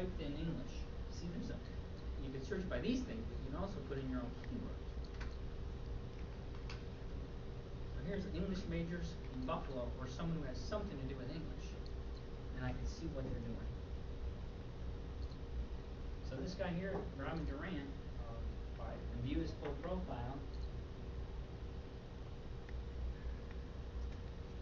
typed in English. See, you can search by these things, but you can also put in your own keywords. So here's English majors in Buffalo, or someone who has something to do with English, and I can see what they're doing. So this guy here, Robin Durant, and view his full profile.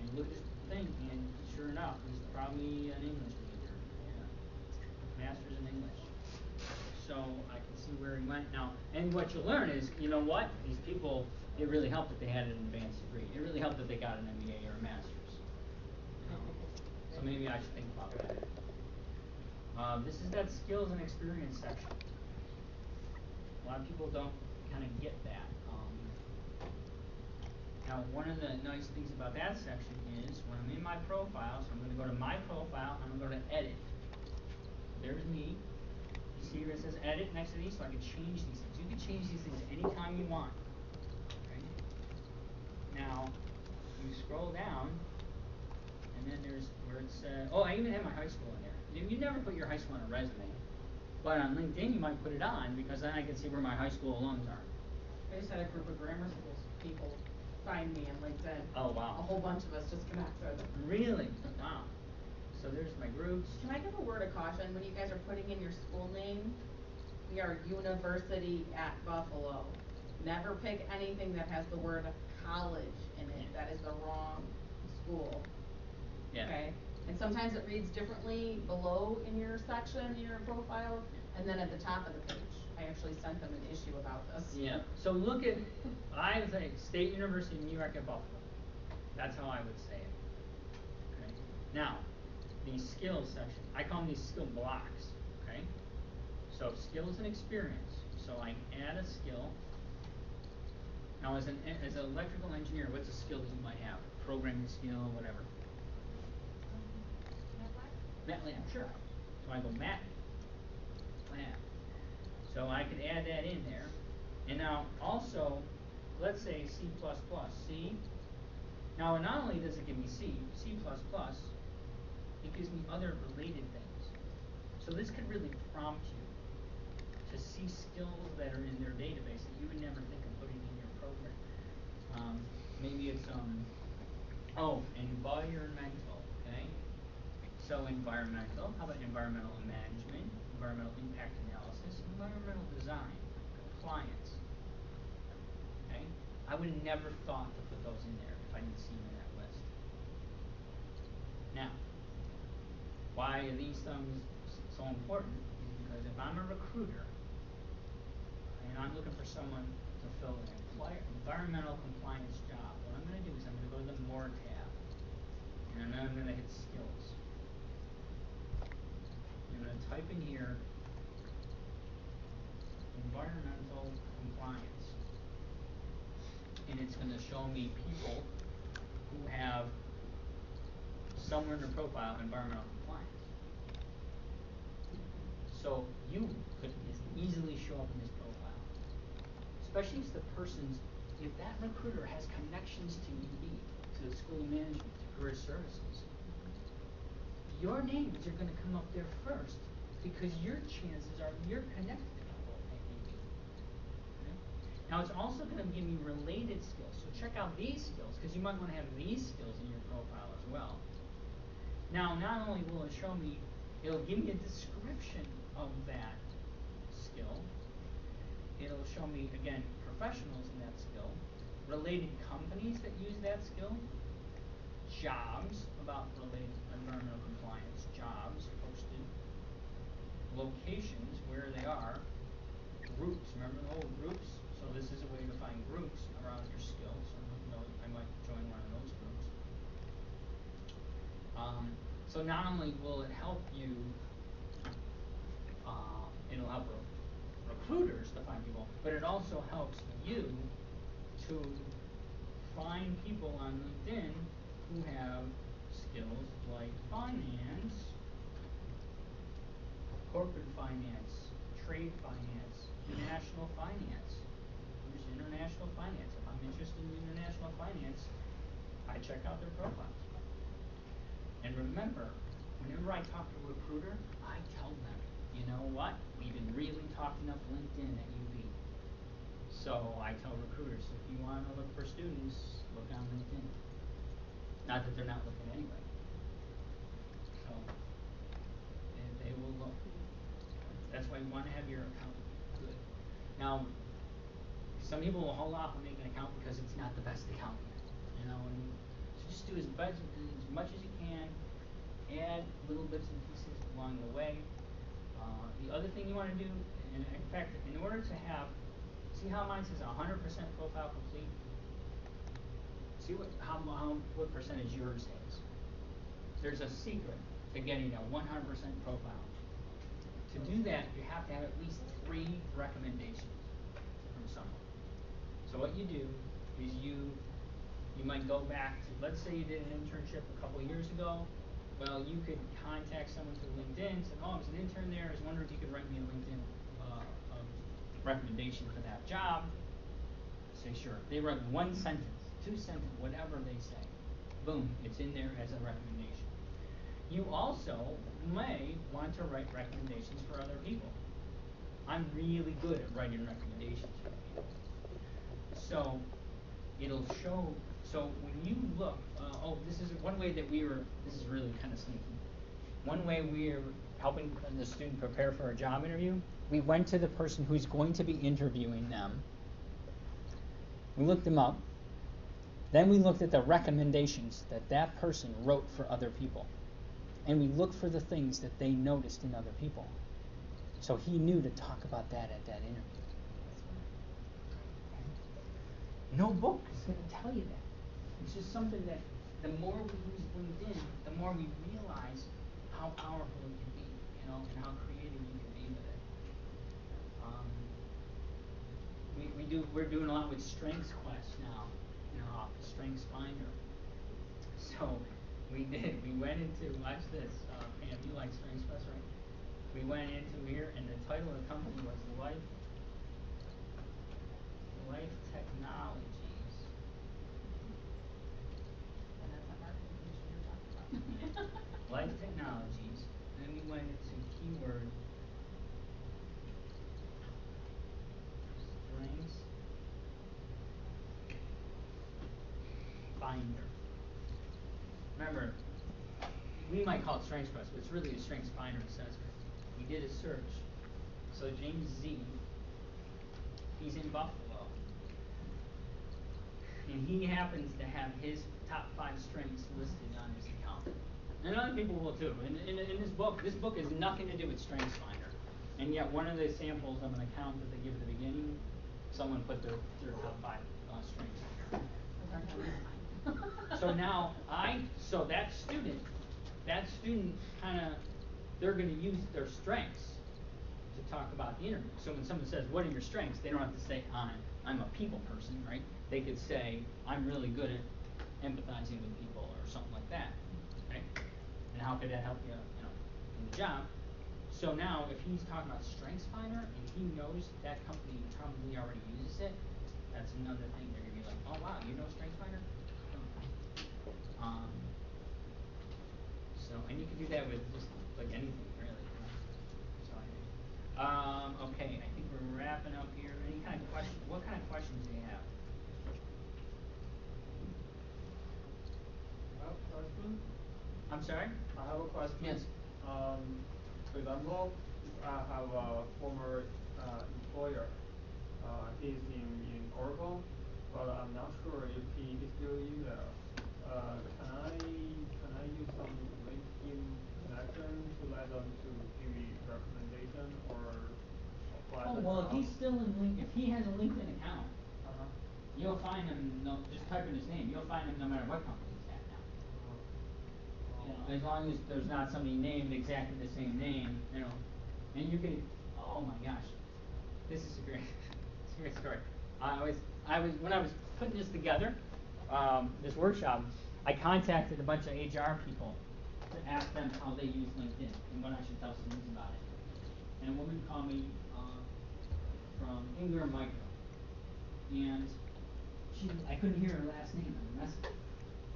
And look at his thing, and sure enough, he's probably an English major. Yeah. Master's in English. So I can see where he went now. And what you'll learn is, you know what? These people, it really helped that they had an advanced degree. It really helped that they got an MBA or a master's. You know? So maybe I should think about that. This is that skills and experience section. A lot of people don't kind of get that. Now, one of the nice things about that section is when I'm in my profile, so I'm going to go to my profile, I'm going to go to edit. There's me. You see where it says edit next to these, so I can change these things. You can change these things anytime you want. Okay? Now, you scroll down, and then there's where it says, oh, I even have my high school in there. You never put your high school on a resume, but on LinkedIn you might put it on because then I can see where my high school alums are. I just had a group of grammar schools people find me on LinkedIn. Oh, wow. A whole bunch of us just connected. Really? Wow. So there's my groups. Can I give a word of caution when you guys are putting in your school name? We are University at Buffalo. Never pick anything that has the word college in it. That is the wrong school. Yeah. Okay? And sometimes it reads differently below in your section, in your profile, and then at the top of the page. I actually sent them an issue about this. Yeah. So look at, I would say State University of New York at Buffalo. That's how I would say it. Okay. Now, the skills section. I call them these skill blocks. Okay. So skills and experience. So I add a skill. Now, as an electrical engineer, what's a skill that you might have? Programming skill, whatever. MATLAB, sure. So I go MATLAB. So I can add that in there. And now also, let's say C++. C. Now not only does it give me C++, it gives me other related things. So this could really prompt you to see skills that are in their database that you would never think of putting in your program. Maybe it's, environmental, okay? So environmental, how about environmental management, environmental impact analysis, environmental design, compliance, okay? I would have never thought to put those in there if I didn't see them in that list. Now, why are these things so important is because if I'm a recruiter and I'm looking for someone to fill an environmental compliance job, what I'm going to do is I'm going to go to the More tab, and then I'm going to hit Skills. I'm going to type in here environmental compliance, and it's going to show me people who have somewhere in their profile environmental compliance. So you could easily show up in this profile, especially if the person's, if that recruiter has connections to UB, to the School of Management, to Career Services, your names are going to come up there first because your chances are you're connected to people at UB. Okay? Now it's also going to give me related skills. So check out these skills because you might want to have these skills in your profile as well. Now not only will it show me, it'll give me a description of that skill. It'll show me, again, professionals in that skill, related companies that use that skill, jobs about related environmental compliance, jobs posted, locations, where they are, groups, remember the whole groups? So this is a way to find groups around your skill, so I might join one of those groups. So not only will it help you, it'll help recruiters to find people, but it also helps you to find people on LinkedIn who have skills like finance, corporate finance, trade finance, international finance. Here's international finance. If I'm interested in international finance, I check out their profiles. And remember, whenever I talk to a recruiter, I tell them you know what? We've been really talking up LinkedIn at UB. So I tell recruiters, if you want to look for students, look on LinkedIn. Not that they're not looking anyway. So they will look. That's why you want to have your account good. Now, some people will hold off on making an account because it's not the best account yet. You know, and so just do as much as you can. Add little bits and pieces along the way. The other thing you want to do, in fact, in order to have, see how mine says 100% profile complete? See what percentage yours has. There's a secret to getting a 100% profile. To do that, you have to have at least 3 recommendations from someone. So what you do is you might go back to, let's say you did an internship a couple of years ago. Well, you could contact someone through LinkedIn, say, oh, I was an intern there, I was wondering if you could write me a LinkedIn recommendation for that job. Say, sure. They write 1 sentence, 2 sentences, whatever they say. Boom, it's in there as a recommendation. You also may want to write recommendations for other people. I'm really good at writing recommendations for people. So it'll show, so when you look, this is one way that this is really kind of sneaky. One way we're helping the student prepare for a job interview, we went to the person who's going to be interviewing them. We looked them up. Then we looked at the recommendations that that person wrote for other people. And we looked for the things that they noticed in other people. So he knew to talk about that at that interview. No book is going to tell you that. It's just something that the more we use LinkedIn, the more we realize how powerful it can be, you know, and how creative you can be with it. We're doing a lot with StrengthsQuest now in our office, StrengthsFinder. So we went into, watch this, Pam, you like StrengthsQuest, right? We went into here, and the title of the company was Life Technologies. And that's a marketing issue you're talking about. Life Technologies. Then we went into keyword Strengths Finder. Remember, we might call it StrengthsQuest, but it's really a Strengths Finder assessment. We did a search. So James Z, he's in Buffalo, and he happens to have his top 5 strengths listed on his account. And other people will too. In this book has nothing to do with StrengthsFinder. And yet one of the samples of an account that they give at the beginning, someone put their top 5 strengths in here. So now so that student they're going to use their strengths to talk about the interview. So when someone says, what are your strengths? They don't have to say, I'm a people person, right? They could say, I'm really good at empathizing with people or something like that, right? And how could that help you, in the job? So now, if he's talking about StrengthsFinder and he knows that company probably already uses it, that's another thing. They're going to be like, oh, wow, you know StrengthsFinder? And you can do that with just like anything, really. Okay, I think we're wrapping up here. Any kind of question? What kind of questions do you have? I have a question. I'm sorry? I have a question. Yes. For example, if I have a former employer, he's in Oracle, but I'm not sure if he is still in there. Can I use some LinkedIn connection to let them to give me recommendation or apply? Oh, well, if he's still if he has a LinkedIn account, you'll find him. Just type in his name. You'll find him no matter what company he's at now. As long as there's not somebody named exactly the same name, and you can. Oh my gosh, this is a great story. When I was putting this together, this workshop, I contacted a bunch of HR people to ask them how they use LinkedIn and what I should tell students about it. And a woman called me from Ingram Micro, and I couldn't hear her last name on the message.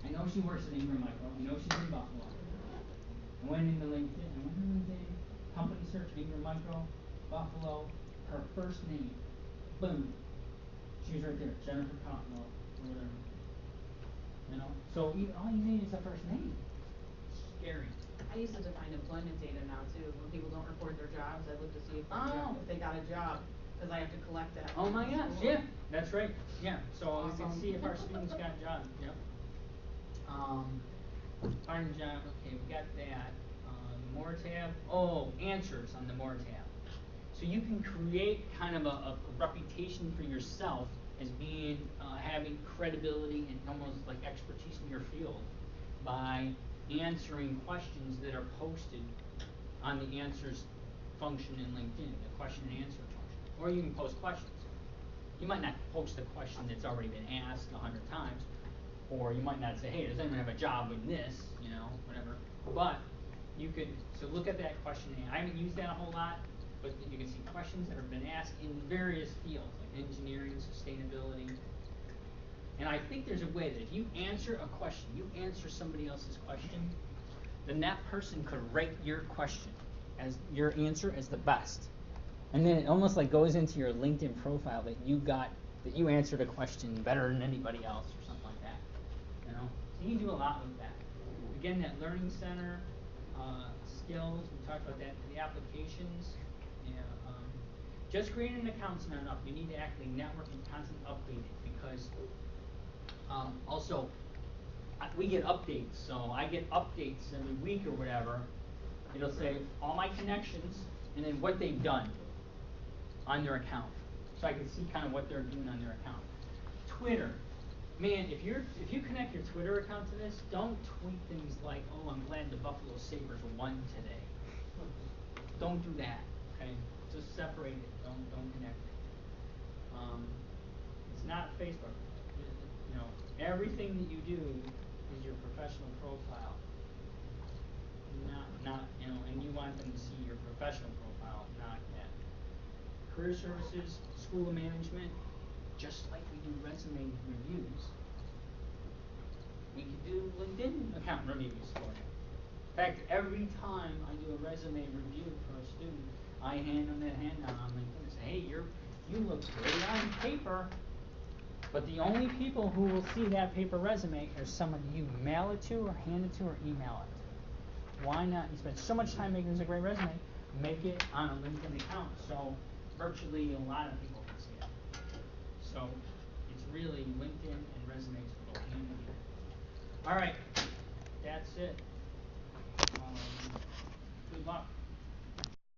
I know she works at Ingram Micro. I know she's in Buffalo. I went into LinkedIn. company search, Ingram Micro, Buffalo, her first name, boom, she's right there, Jennifer Cottonwell, or whatever. You know, so all you need is the first name. Scary. I used to define employment data now too, when people don't report their jobs, I look to see if Oh. if they got a job, cause I have to collect that. Oh my from gosh, school. yeah, that's right, yeah, so we can Awesome. see if our students got jobs, yep. Find a job, okay, we got that, more tab, answers on the more tab. So you can create kind of a reputation for yourself as being, having credibility and almost like expertise in your field by answering questions that are posted on the answers function in LinkedIn, the question and answer function, or you can post questions. You might not post a question that's already been asked 100 times, or you might not say, hey, does anyone have a job in this, you know, whatever. But you could, so look at that question. I haven't used that a whole lot, but you can see questions that have been asked in various fields, like engineering, sustainability. And I think there's a way that if you answer a question, you answer somebody else's question, then that person could rate your question as your answer as the best. And then it almost like goes into your LinkedIn profile that you answered a question better than anybody else or something like that. You know? So you can do a lot with that. Again, that learning center, skills, we talked about that, the applications, just creating an account's not enough. You need to actually network and constantly update it because also we get updates, so I get updates every week or whatever. It'll say all my connections and then what they've done on their account, so I can see kind of what they're doing on their account. Twitter, man, if you connect your Twitter account to this, don't tweet things like, oh, I'm glad the Buffalo Sabres won today. Don't do that, okay? Just separate it. Don't connect it. It's not Facebook. You know, everything that you do is your professional profile. Not you know, and you want them to see your professional profile, not that. Career services, school of management, just like we do resume reviews, we could do LinkedIn account reviews for you. In fact, every time I do a resume review for a student, I hand them that handout on LinkedIn and say, hey, you look great on paper, but the only people who will see that paper resume are someone you mail it to or hand it to or email it to. Why not? You spend so much time making this a great resume, make it on a LinkedIn account so virtually a lot of people can see it. So it's really LinkedIn and resumes go hand in hand. All right, that's it.